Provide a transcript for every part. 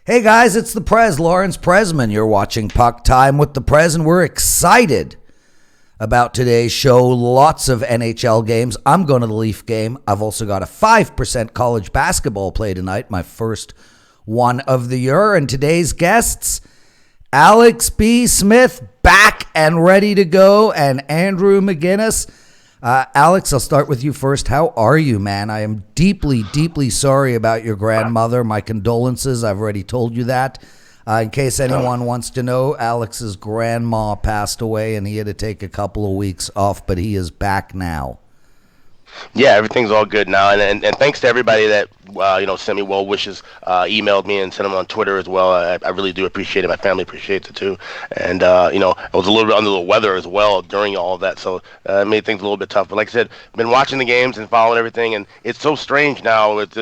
Hey guys, it's the Prez, Lawrence Presman. You're watching Puck Time with the Prez, and we're excited about today's show. Lots of NHL games. I'm going to the Leaf game. I've also got a 5% college basketball play tonight, my first one of the year. And today's guests, Alex B. Smith, back and ready to go, and Andrew McGinnis. Alex, I'll start with you first. How are you, man? I am deeply, deeply sorry about your grandmother. My condolences. I've already told you that. In case anyone wants to know, Alex's grandma passed away, and he had to take a couple of weeks off, but he is back now. Yeah, everything's all good now, and thanks to everybody that sent me well wishes, emailed me, and sent them on Twitter as well. I really do appreciate it. My family appreciates it too, and I was a little bit under the weather as well during all of that, so it made things a little bit tough. But like I said, I've been watching the games and following everything, and it's so strange now with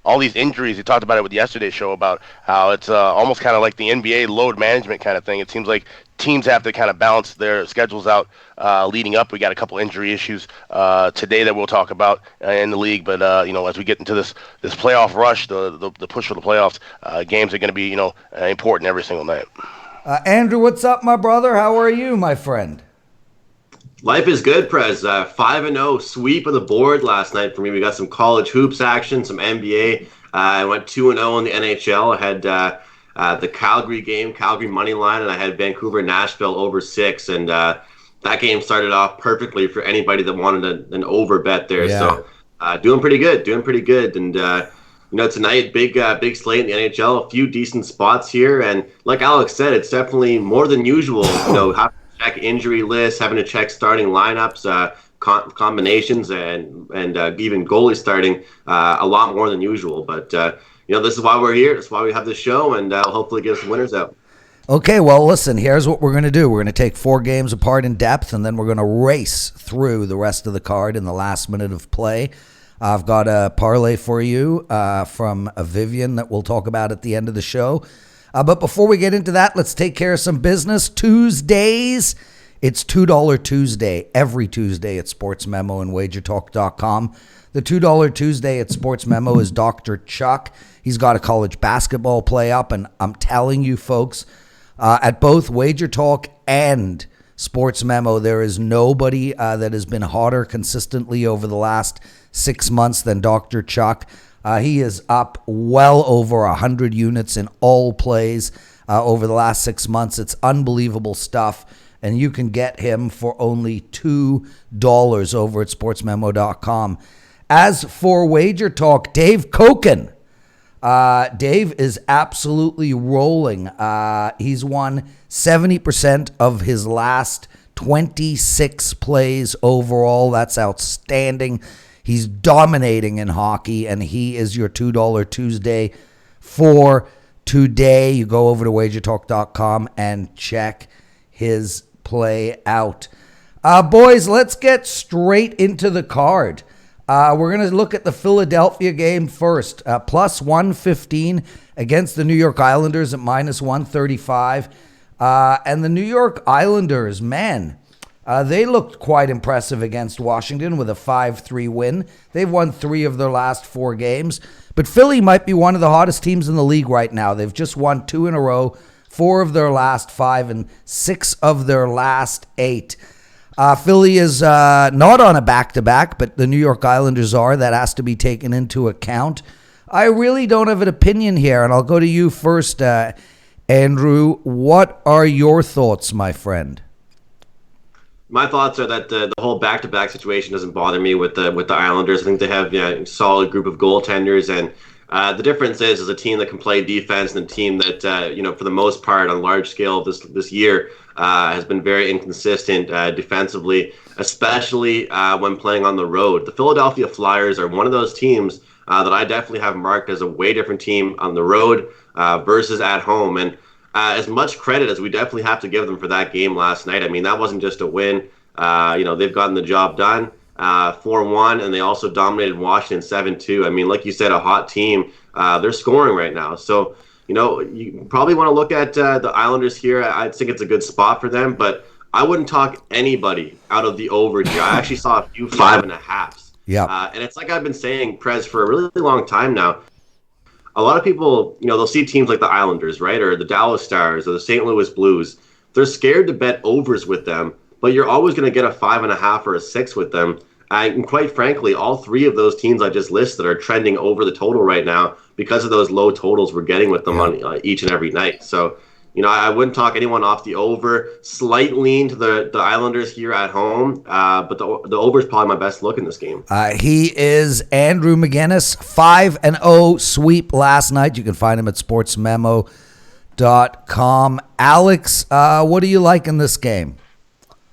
all these injuries. You talked about it with yesterday's show about how it's almost kind of like the NBA load management kind of thing. It seems like teams have to kind of balance their schedules out leading up. We got a couple injury issues today that we'll talk about in the league. But as we get into this playoff rush, the push for the playoffs, games are going to be important every single night. Andrew, what's up, my brother? How are you, my friend? Life is good, Prez. 5-0 sweep of the board last night for me. We got some college hoops action, some NBA. I went 2-0 in the NHL. I had the Calgary game, Calgary money line, and I had Vancouver, Nashville over 6, and that game started off perfectly for anybody that wanted an over bet there. Yeah. So doing pretty good, and tonight big slate in the NHL, a few decent spots here, and like Alex said, it's definitely more than usual. Having to check injury lists, having to check starting lineups, combinations, and even goalie starting a lot more than usual, but. This is why we're here. That's why we have this show, and hopefully get some winners out. Okay, well, listen, here's what we're going to do. We're going to take 4 games apart in depth, and then we're going to race through the rest of the card in the last minute of play. I've got a parlay for you from Vivian that we'll talk about at the end of the show. But before we get into that, let's take care of some business. Tuesdays, it's $2 Tuesday, every Tuesday at Sportsmemo and WagerTalk.com. The $2 Tuesday at Sportsmemo is Dr. Chuck. He's got a college basketball play up, and I'm telling you, folks, at both WagerTalk and Sportsmemo, there is nobody that has been hotter consistently over the last 6 months than Dr. Chuck. He is up well over 100 units in all plays over the last 6 months. It's unbelievable stuff, and you can get him for only $2 over at sportsmemo.com. As for WagerTalk, Dave Koken. Dave is absolutely rolling. He's won 70% of his last 26 plays overall. That's outstanding. He's dominating in hockey, and he is your $2 Tuesday for today. You go over to wagertalk.com and check his play out. Boys, let's get straight into the card. We're going to look at the Philadelphia game first. Plus 115 against the New York Islanders at minus 135. And the New York Islanders, man, they looked quite impressive against Washington with a 5-3 win. They've won 3 of their last 4 games. But Philly might be one of the hottest teams in the league right now. They've just won 2 in a row, 4 of their last 5, and 6 of their last 8. Philly is not on a back-to-back, but the New York Islanders are. That has to be taken into account. I really don't have an opinion here, and I'll go to you first, Andrew. What are your thoughts, my friend? My thoughts are that the whole back-to-back situation doesn't bother me with the Islanders. I think they have a solid group of goaltenders, and the difference is a team that can play defense and a team that for the most part on a large scale this year has been very inconsistent defensively, especially when playing on the road. The Philadelphia Flyers are one of those teams that I definitely have marked as a way different team on the road versus at home. And as much credit as we definitely have to give them for that game last night, I mean, that wasn't just a win. They've gotten the job done 4-1, and they also dominated Washington 7-2. I mean, like you said, a hot team. They're scoring right now. So, you probably want to look at the Islanders here. I think it's a good spot for them, but I wouldn't talk anybody out of the over here. I actually saw a few 5.5s. Yeah. And it's like I've been saying, Prez, for a really long time now. a lot of people, they'll see teams like the Islanders, right, or the Dallas Stars or the St. Louis Blues. They're scared to bet overs with them, but you're always going to get a 5.5 or a 6 with them. And quite frankly, all three of those teams I just listed are trending over the total right now because of those low totals we're getting with them on each and every night. So, I wouldn't talk anyone off the over. Slight lean to the Islanders here at home, but the over is probably my best look in this game. He is Andrew McGinnis, 5-0 sweep last night. You can find him at sportsmemo.com. Alex, what do you like in this game?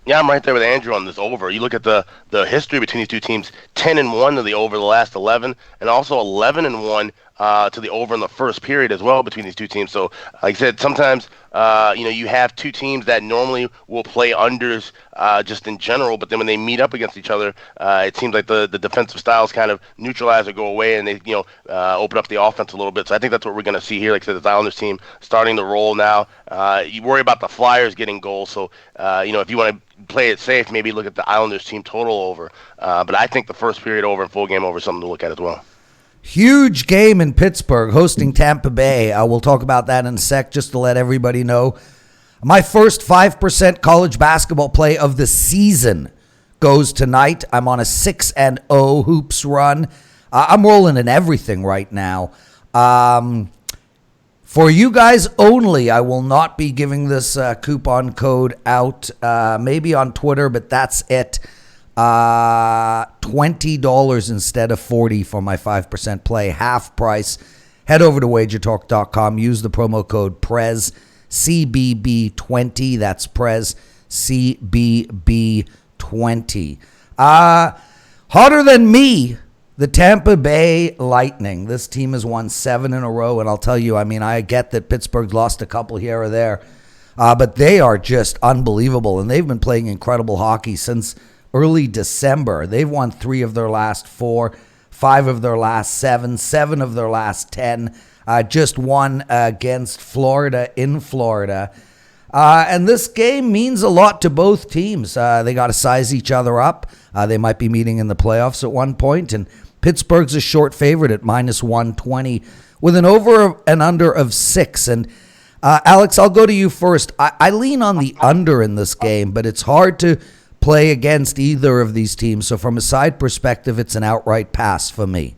Yeah, I'm right there with Andrew on this over. You look at the history between these two teams, 10-1 to the over the last 11, and also 11-1 to the over in the first period as well between these two teams. So, like I said, sometimes you have two teams that normally will play unders just in general, but then when they meet up against each other, it seems like the defensive styles kind of neutralize or go away, and they open up the offense a little bit. So I think that's what we're going to see here. Like I said, this Islanders team starting to roll now. You worry about the Flyers getting goals, so if you want to play it safe, maybe look at the Islanders team total over. But I think the first period over and full game over is something to look at as well. Huge game in Pittsburgh hosting Tampa Bay. We'll talk about that in a sec just to let everybody know. My first 5% college basketball play of the season goes tonight. I'm on a 6-0 hoops run. I'm rolling in everything right now. For you guys only, I will not be giving this coupon code out, maybe on Twitter, but that's it. $20 instead of $40 for my 5% play, half price. Head over to WagerTalk.com. Use the promo code Prez CBB20. That's Prez CBB20. Hotter than me, the Tampa Bay Lightning. This team has won 7 in a row, and I'll tell you, I get that Pittsburgh's lost a couple here or there, but they are just unbelievable, and they've been playing incredible hockey since early December. They've won 3 of their last 4, 5 of their last 7, 7 of their last 10. Just won against Florida in Florida. And this game means a lot to both teams. They got to size each other up. They might be meeting in the playoffs at one point. And Pittsburgh's a short favorite at -120 with an over and under of 6. And Alex, I'll go to you first. I lean on the under in this game, but it's hard to play against either of these teams. So from a side perspective, it's an outright pass for me.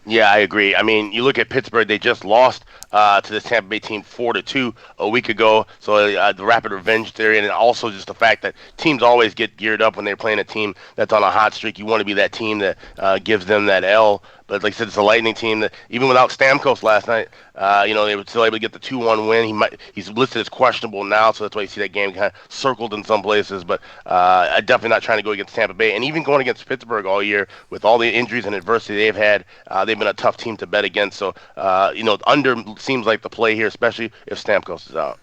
Yeah, I agree. You look at Pittsburgh, they just lost to the Tampa Bay team 4-2 a week ago. So the rapid revenge theory, and also just the fact that teams always get geared up when they're playing a team that's on a hot streak. You want to be that team that gives them that L. But like I said, it's a Lightning team that even without Stamkos last night, they were still able to get the 2-1 win. He's listed as questionable now, so that's why you see that game kind of circled in some places. But I'm definitely not trying to go against Tampa Bay. And even going against Pittsburgh all year with all the injuries and adversity they've had, they've been a tough team to bet against. So, under seems like the play here, especially if Stamkos is out.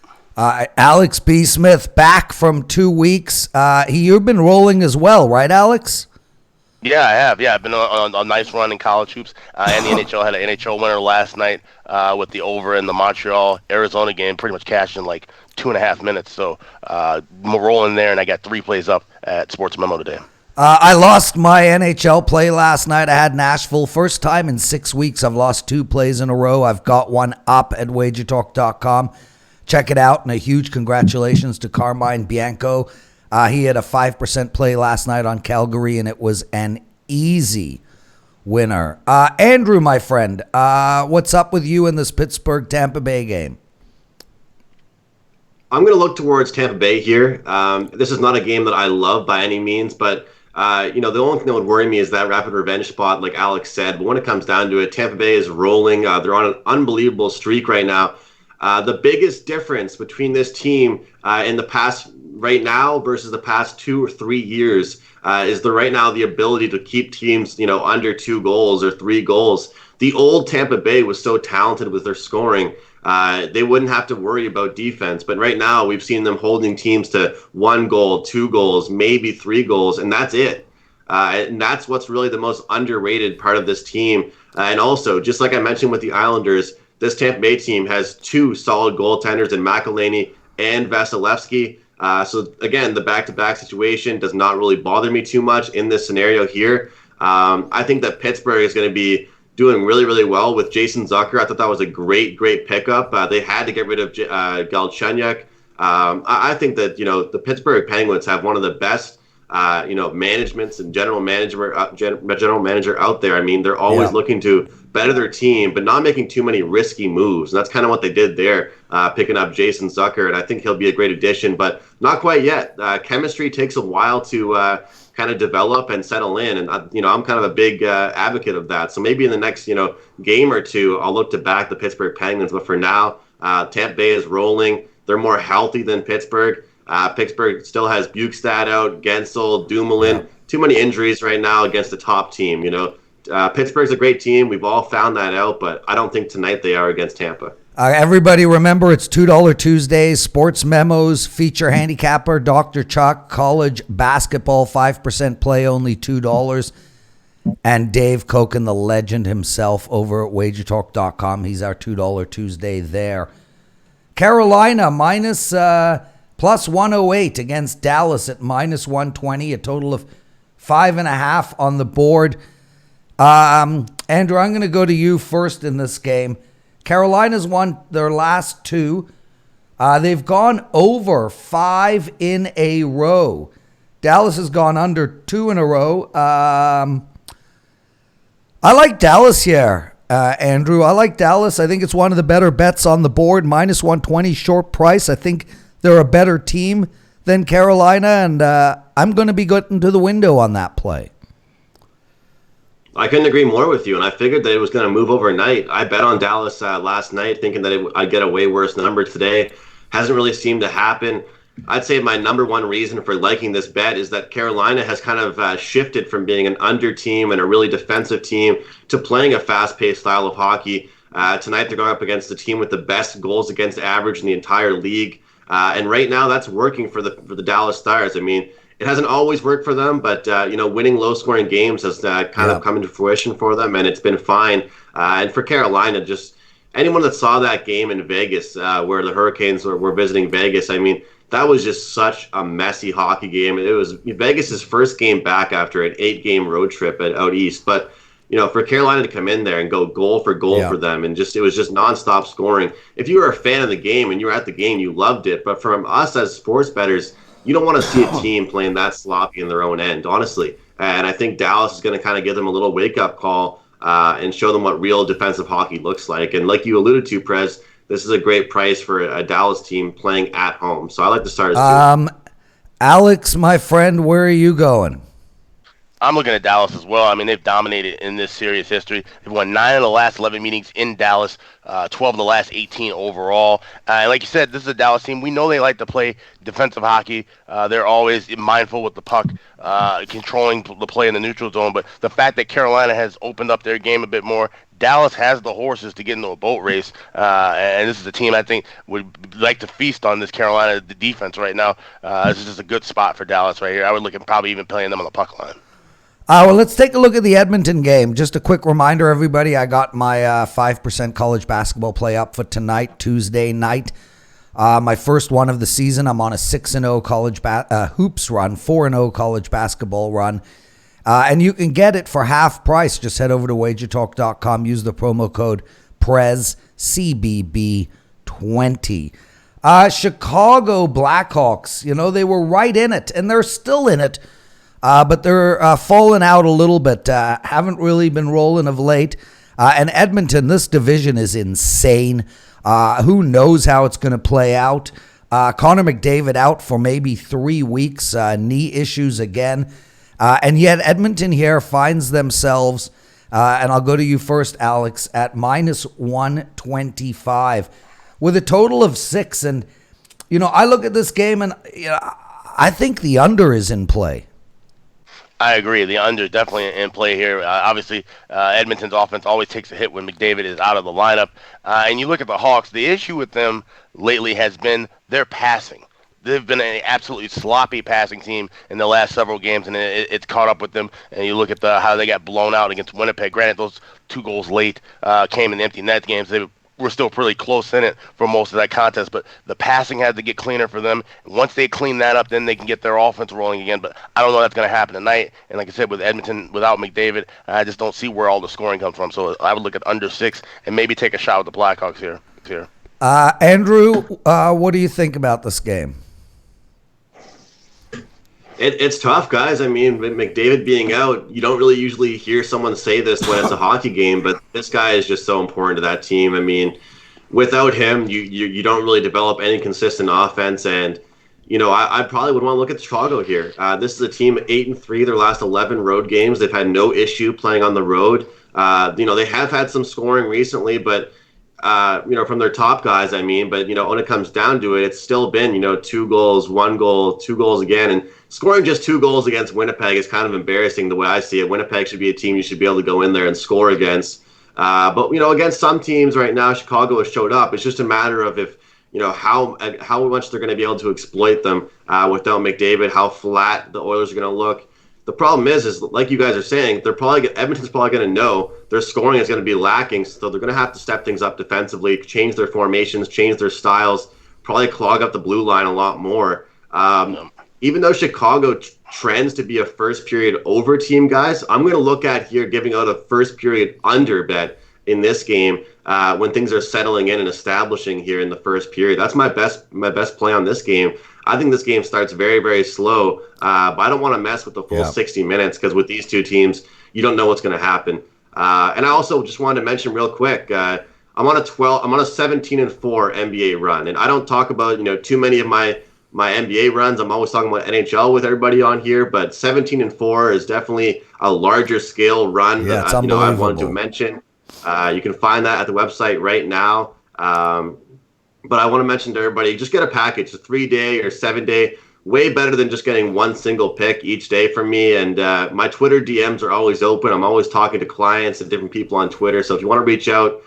Alex B. Smith back from 2 weeks. You've been rolling as well, right, Alex? Yeah, I have. Yeah, I've been on a nice run in college hoops, and the NHL had an NHL winner last night with the over in the Montreal-Arizona game. Pretty much cashed in like 2.5 minutes. So I'm rolling there, and I got 3 plays up at Sportsmemo today. I lost my NHL play last night. I had Nashville. First time in 6 weeks I've lost 2 plays in a row. I've got one up at WagerTalk.com. Check it out, and a huge congratulations to Carmine Bianco. He had a 5% play last night on Calgary, and it was an easy winner. Andrew, my friend, what's up with you in this Pittsburgh-Tampa Bay game? I'm going to look towards Tampa Bay here. This is not a game that I love by any means, but the only thing that would worry me is that rapid revenge spot, like Alex said. But when it comes down to it, Tampa Bay is rolling. They're on an unbelievable streak right now. The biggest difference between this team in the past right now versus the past 2 or 3 years is right now the ability to keep teams, under 2 goals or 3 goals. The old Tampa Bay was so talented with their scoring. They wouldn't have to worry about defense. But right now we've seen them holding teams to 1 goal, 2 goals, maybe 3 goals, and that's it. And that's what's really the most underrated part of this team. And also, just like I mentioned with the Islanders, this Tampa Bay team has 2 solid goaltenders in McElhinney and Vasilevsky. So again, the back-to-back situation does not really bother me too much in this scenario here. I think that Pittsburgh is going to be doing really, really well with Jason Zucker. I thought that was a great pickup. They had to get rid of Galchenyuk. I think that, the Pittsburgh Penguins have one of the best, managements and general manager out there. I mean, they're always looking to better their team, but not making too many risky moves. And that's kind of what they did there, picking up Jason Zucker. And I think he'll be a great addition, but not quite yet. Chemistry takes a while to kind of develop and settle in. And, I'm kind of a big advocate of that. So maybe in the next, game or two, I'll look to back the Pittsburgh Penguins. But for now, Tampa Bay is rolling. They're more healthy than Pittsburgh. Pittsburgh still has Bukestad out, Gensel, Dumoulin. Too many injuries right now against the top team. Pittsburgh's a great team. We've all found that out, but I don't think tonight they are against Tampa. Everybody remember, it's $2 Tuesdays, Sports Memos, feature handicapper, Dr. Chuck, college basketball, 5% play, only $2. And Dave Koken, the legend himself, over at WagerTalk.com. He's our $2 Tuesday there. Carolina plus 108 against Dallas at minus 120, a total of 5.5 on the board. Andrew, I'm going to go to you first in this game. Carolina's won their last two. They've gone over 5 in a row. Dallas has gone under 2 in a row. I like Dallas here, Andrew. I like Dallas. I think it's one of the better bets on the board. Minus 120, short price. I think they're a better team than Carolina, and I'm going to be getting to the window on that play. I couldn't agree more with you, and I figured that it was going to move overnight. I bet on Dallas last night, thinking that I'd get a way worse number today. Hasn't really seemed to happen. I'd say my number one reason for liking this bet is that Carolina has kind of shifted from being an under team and a really defensive team to playing a fast-paced style of hockey. Tonight they're going up against the team with the best goals against average in the entire league, and right now that's working for the Dallas Stars. I mean, it hasn't always worked for them, but winning low-scoring games has kind of come into fruition for them, and it's been fine. And for Carolina, just anyone that saw that game in Vegas, where the Hurricanes were visiting Vegas, I mean, that was just such a messy hockey game. It was Vegas's first game back after an 8-game road trip out east. But for Carolina to come in there and go goal for goal for them, and it was just nonstop scoring. If you were a fan of the game and you were at the game, you loved it. But from us as sports bettors, you don't want to see a team playing that sloppy in their own end, honestly. And I think Dallas is going to kind of give them a little wake-up call and show them what real defensive hockey looks like. And like you alluded to, Prez, this is a great price for a Dallas team playing at home. So I like the Stars too. Alex, my friend, where are you going? I'm looking at Dallas as well. I mean, they've dominated in this series history. They've won 9 of the last 11 meetings in Dallas, 12 of the last 18 overall. And like you said, this is a Dallas team. We know they like to play defensive hockey. They're always mindful with the puck, controlling the play in the neutral zone. But the fact that Carolina has opened up their game a bit more, Dallas has the horses to get into a boat race. And this is a team I think would like to feast on this Carolina defense right now. This is just a good spot for Dallas right here. I would look at probably even playing them on the puck line. Well, let's take a look at the Edmonton game. Just a quick reminder, everybody, I got my 5% college basketball play up for tonight, Tuesday night. My first one of the season. I'm on a 6-0 college hoops run, 4-0 college basketball run. And you can get it for half price. Just head over to WagerTalk.com. Use the promo code Prez, CBB20. Chicago Blackhawks, they were right in it, and they're still in it. But they're falling out a little bit. Haven't really been rolling of late. And Edmonton, this division is insane. Who knows how it's going to play out? Connor McDavid out for maybe 3 weeks. Knee issues again. And yet Edmonton here finds themselves, and I'll go to you first, Alex, at minus 125 with a total of 6. And, I look at this game and I think the under is in play. I agree. The under definitely in play here. Obviously, Edmonton's offense always takes a hit when McDavid is out of the lineup. And you look at the Hawks, the issue with them lately has been their passing. They've been an absolutely sloppy passing team in the last several games, and it's caught up with them. And you look at how they got blown out against Winnipeg. Granted, those 2 goals late came in empty net games. They were still pretty close in it for most of that contest, but the passing had to get cleaner for them. Once they clean that up, then they can get their offense rolling again. But I don't know that's going to happen tonight. And like I said, with Edmonton without McDavid, I just don't see where all the scoring comes from. So I would look at under 6 and maybe take a shot with the Blackhawks here. Andrew, what do you think about this game? It's tough, guys. I mean, with McDavid being out, you don't really usually hear someone say this when it's a hockey game, but this guy is just so important to that team. I mean, without him, you don't really develop any consistent offense. And, I probably would want to look at Chicago here. This is a team 8-3, their last 11 road games. They've had no issue playing on the road. They have had some scoring recently, but from their top guys, I mean, but, when it comes down to it, it's still been, 2 goals, 1 goal, 2 goals again. And scoring just 2 goals against Winnipeg is kind of embarrassing the way I see it. Winnipeg should be a team you should be able to go in there and score against. But, against some teams right now, Chicago has showed up. It's just a matter of how much they're going to be able to exploit them without McDavid, how flat the Oilers are going to look. The problem is like you guys are saying, Edmonton's probably going to know their scoring is going to be lacking, so they're going to have to step things up defensively, change their formations, change their styles, probably clog up the blue line a lot more. Even though Chicago trends to be a first period over team, guys, I'm going to look at here giving out a first period under bet in this game when things are settling in and establishing here in the first period. That's my best play on this game. I think this game starts very, very slow, but I don't want to mess with the full 60 minutes because with these two teams, you don't know what's going to happen. And I also just wanted to mention real quick, I'm on a 17-4 NBA run, and I don't talk about too many of my NBA runs. I'm always talking about NHL with everybody on here, but 17-4 is definitely a larger scale run that I wanted to mention. You can find that at the website right now. But I want to mention to everybody, just get a package, a 3-day or 7-day, way better than just getting one single pick each day from me. And my Twitter DMs are always open. I'm always talking to clients and different people on Twitter. So if you want to reach out,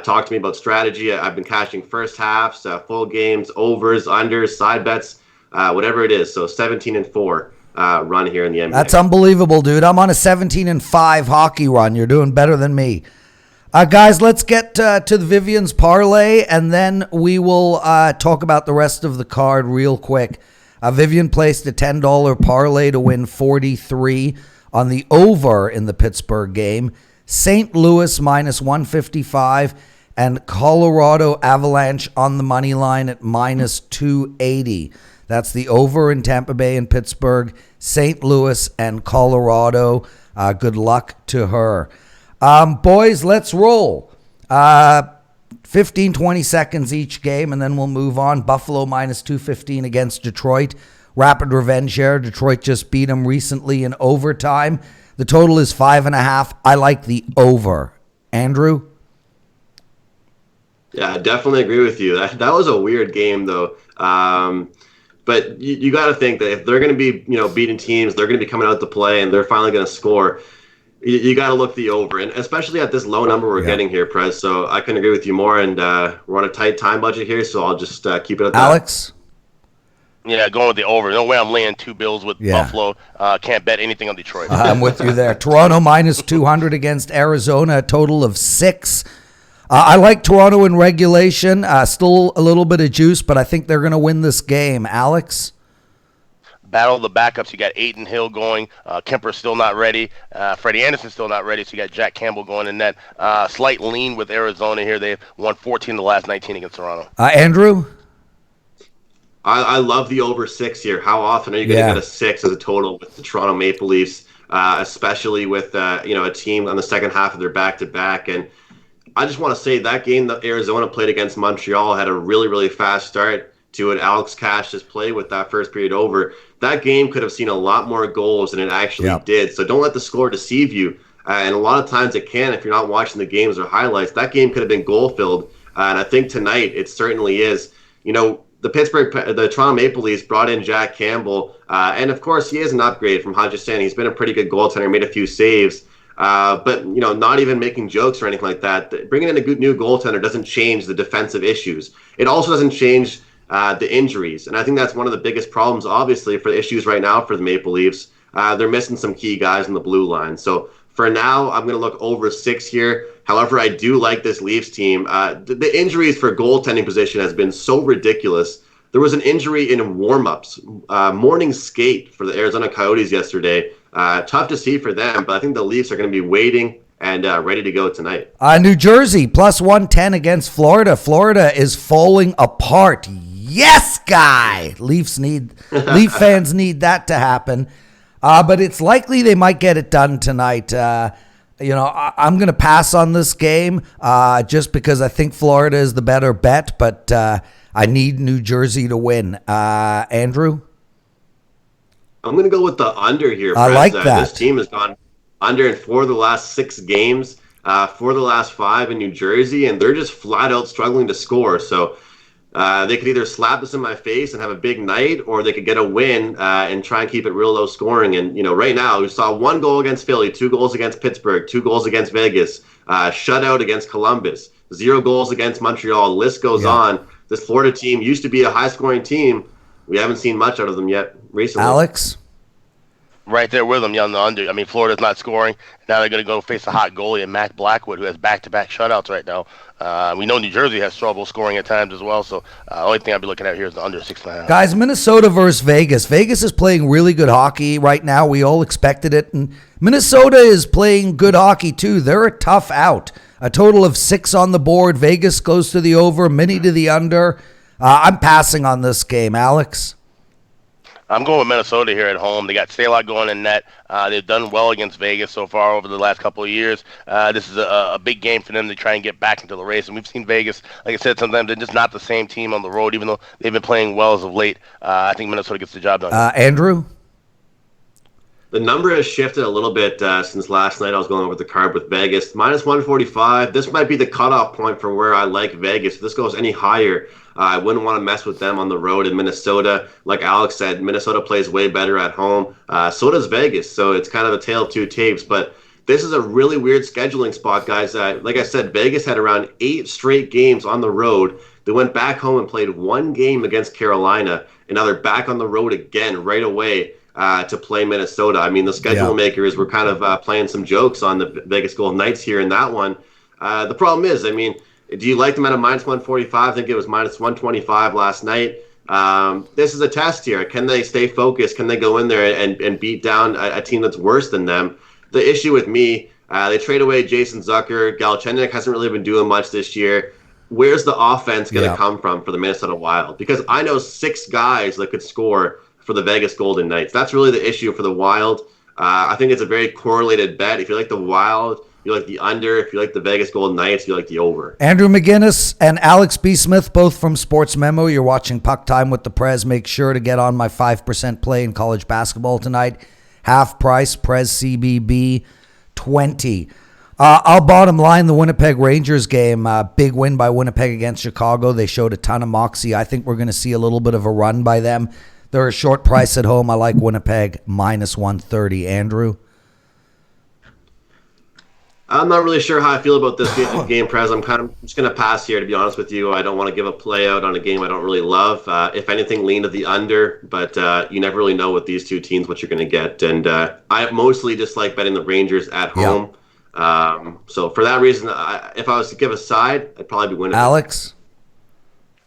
talk to me about strategy. I've been cashing first halves, full games, overs, unders, side bets, whatever it is. So 17-4 run here in the NBA. That's unbelievable, dude. I'm on a 17-5 hockey run. You're doing better than me. Guys, let's get to the Vivian's parlay, and then we will talk about the rest of the card real quick. Vivian placed a $10 parlay to win 43 on the over in the Pittsburgh game. St. Louis minus 155 and Colorado Avalanche on the money line at minus 280. That's the over in Tampa Bay and Pittsburgh, St. Louis and Colorado. Good luck to her. Boys, let's roll. 15, 20 seconds each game, and then we'll move on. Buffalo minus 215 against Detroit. Rapid revenge here. Detroit just beat them recently in overtime. The total is 5.5. I like the over. Andrew? Yeah, I definitely agree with you. That was a weird game, though. But you got to think that if they're going to be, beating teams, they're going to be coming out to play, and they're finally going to score. You got to look the over, and especially at this low number we're getting here, Prez. So I couldn't agree with you more, and we're on a tight time budget here, so I'll just keep it at that. Alex? Yeah, going with the over. No way I'm laying 2 bills with Buffalo. Can't bet anything on Detroit. I'm with you there. Toronto minus 200 against Arizona, a total of 6. I like Toronto in regulation. Still a little bit of juice, but I think they're going to win this game. Alex? Battle of the backups. You got Aiden Hill going. Kemper's still not ready. Freddie Anderson's still not ready. So you got Jack Campbell going in net. Slight lean with Arizona here. They've won 14 of the last 19 against Toronto. Andrew? I love the over 6 here. How often are you going to get a 6 as a total with the Toronto Maple Leafs, especially with a team on the second half of their back-to-back? And I just want to say that game that Arizona played against Montreal had a really, really fast start to it. Alex Cash just played with that first period over. That game could have seen a lot more goals than it actually did. So don't let the score deceive you. And a lot of times it can if you're not watching the games or highlights. That game could have been goal-filled. And I think tonight it certainly is. The Toronto Maple Leafs brought in Jack Campbell. And, of course, he is an upgrade from Hodgson. He's been a pretty good goaltender, made a few saves. But not even making jokes or anything like that. Bringing in a good new goaltender doesn't change the defensive issues. It also doesn't change the injuries. And I think that's one of the biggest problems, obviously, for the issues right now for the Maple Leafs. They're missing some key guys in the blue line. So For now, I'm going to look over 6 here. However, I do like this Leafs team. The injuries for goaltending position has been so ridiculous. There was an injury in warm-ups, morning skate for the Arizona Coyotes yesterday. Tough to see for them, but I think the Leafs are going to be waiting and ready to go tonight. New Jersey, plus 110 against Florida. Florida is falling apart. Yes, guy! Leaf fans need that to happen. But it's likely they might get it done tonight. I'm going to pass on this game just because I think Florida is the better bet, but I need New Jersey to win. Andrew? I'm going to go with the under here, Prez. I like that. This team has gone under in 4 of the last 6 games, 4 of the last 5 in New Jersey, and they're just flat out struggling to score. So they could either slap this in my face and have a big night, or they could get a win and try and keep it real low scoring. And, right now we saw 1 goal against Philly, 2 goals against Pittsburgh, 2 goals against Vegas, shutout against Columbus, 0 goals against Montreal. The list goes on. This Florida team used to be a high-scoring team. We haven't seen much out of them yet recently. Alex? Right there with them, on the under. I mean, Florida's not scoring. Now they're going to go face a hot goalie in Mac Blackwood, who has back-to-back shutouts right now. We know New Jersey has trouble scoring at times as well, so the only thing I'll be looking at here is the under 6.5. Guys, Minnesota versus Vegas. Vegas is playing really good hockey right now. We all expected it, and Minnesota is playing good hockey too. They're a tough out. A total of 6 on the board. Vegas goes to the over, Mini to the under. I'm passing on this game. Alex? I'm going with Minnesota here at home. They got Stalock going in net. They've done well against Vegas so far over the last couple of years. This is a big game for them to try and get back into the race. And we've seen Vegas, like I said, sometimes they're just not the same team on the road, even though they've been playing well as of late. I think Minnesota gets the job done. Andrew? The number has shifted a little bit since last night. I was going over the card with Vegas. Minus 145. This might be the cutoff point for where I like Vegas. If this goes any higher, I wouldn't want to mess with them on the road in Minnesota. Like Alex said, Minnesota plays way better at home. So does Vegas. So it's kind of a tale of 2 tapes. But this is a really weird scheduling spot, guys. Like I said, Vegas had around 8 straight games on the road. They went back home and played 1 game against Carolina. And now they're back on the road again right away to play Minnesota. I mean, the schedule makers were kind of playing some jokes on the Vegas Golden Knights here in that one. The problem is, I mean, do you like them at a minus 145? I think it was minus 125 last night. This is a test here. Can they stay focused? Can they go in there and beat down a team that's worse than them? The issue with me, they trade away Jason Zucker. Galchenyuk hasn't really been doing much this year. Where's the offense going to come from for the Minnesota Wild? Because I know 6 guys that could score for the Vegas Golden Knights. That's really the issue for the Wild. I think it's a very correlated bet. If you like the Wild, you like the under. If you like the Vegas Golden Knights, you like the over. Andrew McGinnis and Alex B. Smith, both from Sportsmemo. You're watching Puck Time with the Prez. Make sure to get on my 5% play in college basketball tonight. Half price, Prez CBB 20. I'll bottom line the Winnipeg Rangers game. Big win by Winnipeg against Chicago. They showed a ton of moxie. I think we're going to see a little bit of a run by them. They're a short price at home. I like Winnipeg minus 130. Andrew? I'm not really sure how I feel about this game, Prez. I'm just going to pass here, to be honest with you. I don't want to give a play out on a game I don't really love. If anything, lean to the under, but you never really know with these 2 teams what you're going to get. And I mostly just like betting the Rangers at home. So for that reason, if I was to give a side, I'd probably be winning. Alex?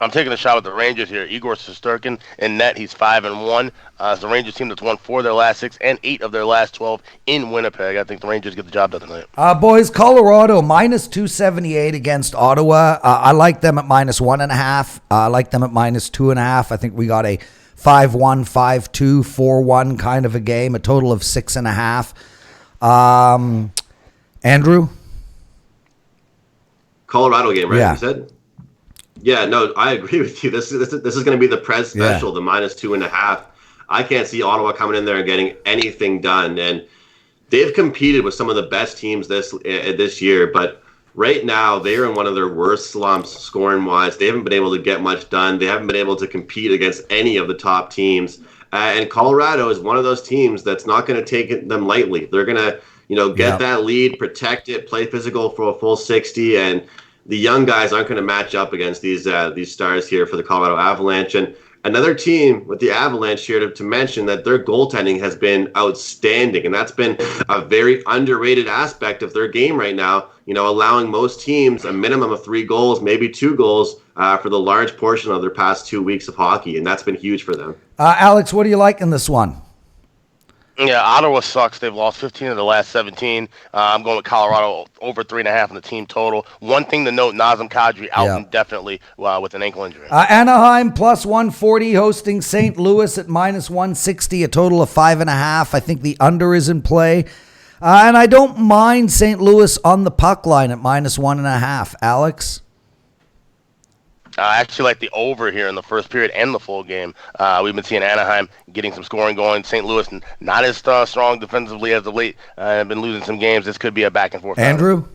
I'm taking a shot with the Rangers here. Igor Shesterkin in net. He's 5-1. It's the Rangers team that's won 4 of their last 6 and 8 of their last 12 in Winnipeg. I think the Rangers get the job done tonight. Boys, Colorado minus 278 against Ottawa. I like them at minus 1.5. I like them at minus 2.5. I think we got a 5-1, 5-2, 4-1 kind of a game. A total of 6.5. Andrew? Colorado game, right? Yeah. You said? Yeah, no, I agree with you. This is going to be the Prez special, the minus 2.5. I can't see Ottawa coming in there and getting anything done. And they've competed with some of the best teams this year, but right now they're in one of their worst slumps scoring-wise. They haven't been able to get much done. They haven't been able to compete against any of the top teams. And Colorado is one of those teams that's not going to take them lightly. They're going to, get that lead, protect it, play physical for a full 60, and the young guys aren't going to match up against these stars here for the Colorado Avalanche. And Another team with the Avalanche here to mention that their goaltending has been outstanding, and that's been a very underrated aspect of their game right now, allowing most teams a minimum of 3 goals, maybe 2 goals for the large portion of their past 2 weeks of hockey, and that's been huge for them. Alex, what do you like in this one? Yeah, Ottawa sucks. They've lost 15 of the last 17. I'm going with Colorado over 3.5 in the team total. One thing to note, Nazem Kadri out indefinitely with an ankle injury. Anaheim plus 140 hosting St. Louis at minus 160, a total of 5.5. I think the under is in play. And I don't mind St. Louis on the puck line at minus 1.5. Alex? I actually like the over here in the first period and the full game. We've been seeing Anaheim getting some scoring going. St. Louis not as strong defensively as of late. Have been losing some games. This could be a back and forth. Andrew?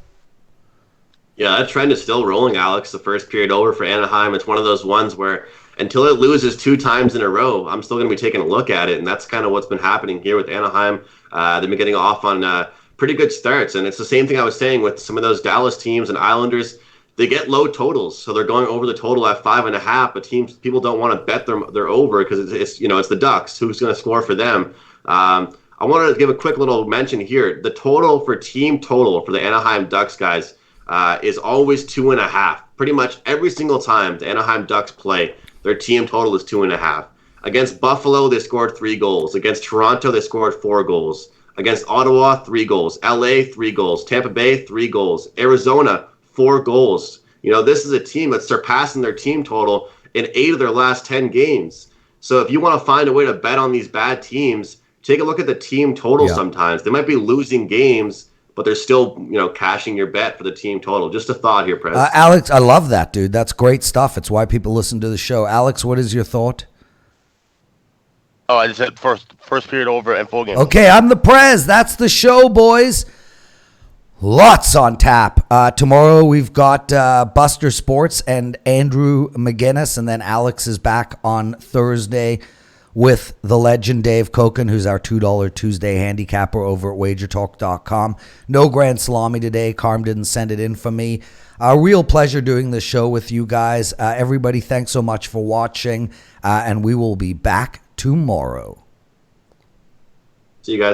Yeah, that trend is still rolling, Alex. The first period over for Anaheim. It's one of those ones where until it loses 2 times in a row, I'm still going to be taking a look at it. And that's kind of what's been happening here with Anaheim. They've been getting off on pretty good starts. And it's the same thing I was saying with some of those Dallas teams and Islanders. They get low totals, so they're going over the total at 5.5. But people don't want to bet their over because it's the Ducks. Who's going to score for them? I wanted to give a quick little mention here. The total for team total for the Anaheim Ducks guys is always 2.5. Pretty much every single time the Anaheim Ducks play, their team total is 2.5. Against Buffalo, they scored 3 goals. Against Toronto, they scored 4 goals. Against Ottawa, 3 goals. LA, 3 goals. Tampa Bay, 3 goals. Arizona, 4 goals. This is a team that's surpassing their team total in 8 of their last 10 games. So if you want to find a way to bet on these bad teams, take a look at the team total sometimes. They might be losing games, but they're still, cashing your bet for the team total. Just a thought here, Prez. Alex, I love that, dude. That's great stuff. It's why people listen to the show. Alex, what is your thought? Oh, I just said first period over and full game. Okay, I'm the Prez. That's the show, boys. Lots on tap. Tomorrow we've got Buster Sports and Andrew McGinnis, and then Alex is back on Thursday with the legend Dave Koken, who's our $2 Tuesday handicapper over at WagerTalk.com. No Grand Salami today. Carm didn't send it in for me. A real pleasure doing this show with you guys. Everybody, thanks so much for watching, and we will be back tomorrow. See you guys.